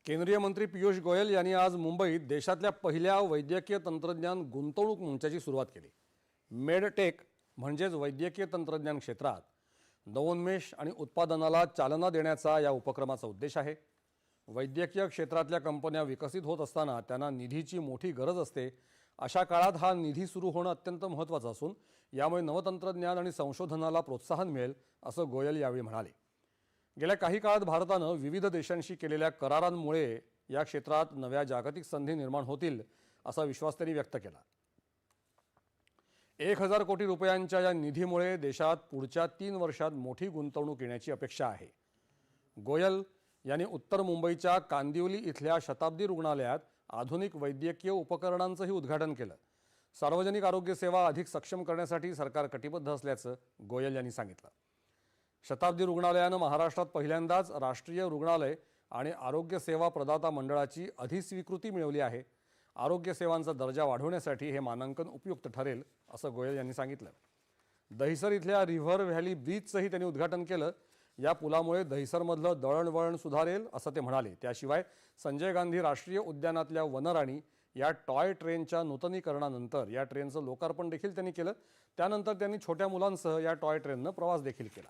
केंद्रीय मंत्री पीयूष गोयल यांनी आज मुंबईत देशातल्या पहिल्या वैद्यकीय तंत्रज्ञान गुंतवणूक मंचाची सुरुवात केली। मेडटेक म्हणजेच वैद्यकीय तंत्रज्ञान क्षेत्रात नवोन्मेष आणि उत्पादनाला चालना देण्याचा या उपक्रमाचा उद्देश आहे। वैद्यकीय क्षेत्रातल्या कंपन्या विकसित होत असताना त्यांना निधीची मोठी गरज असते। अशा काळात हा निधी सुरू होणं अत्यंत महत्त्वाचं असून यामुळे नवतंत्रज्ञान आणि संशोधनाला प्रोत्साहन मिळेल असं गोयल यावेळी म्हणाले। गेल्या काही काळात भारतानं विविध देशांशी केलेल्या करारांमुळे या क्षेत्रात नव्या जागतिक संधी निर्माण होतील असा विश्वास त्यांनी व्यक्त केला। 1000 कोटी रुपयांच्या या निधीमुळे देशात पुढच्या 3 वर्षात मोठी गुंतवणूक येण्याची अपेक्षा आहे। गोयल यांनी उत्तर मुंबईच्या कांदिवली इथल्या शताब्दी रुग्णालयात आधुनिक वैद्यकीय उपकरणांचंही उद्घाटन केलं। सार्वजनिक आरोग्य सेवा अधिक सक्षम करण्यासाठी सरकार कटिबद्ध असल्याचं गोयल यांनी सांगितलं। शताब्दी रुग्णालयानं महाराष्ट्रात पहिल्यांदाच राष्ट्रीय रुग्णालय आणि आरोग्य सेवा प्रदाता मंडळाची अधिस्वीकृती मिळवली आहे। आरोग्य सेवांचा दर्जा वाढवण्यासाठी हे मानांकन उपयुक्त ठरेल असं गोयल यांनी सांगितलं। दहिसर इथल्या रिव्हर व्हॅली ब्रिजचंही त्यांनी उद्घाटन केलं। या पुलामुळे दहिसरमधलं दळणवळण सुधारेल असं ते म्हणाले। त्याशिवाय संजय गांधी राष्ट्रीय उद्यानातल्या वनराणी या टॉय ट्रेनच्या नूतनीकरणानंतर या ट्रेनचं लोकार्पण देखील त्यांनी केलं। त्यानंतर त्यांनी छोट्या मुलांसह या टॉय ट्रेननं प्रवास देखील केला।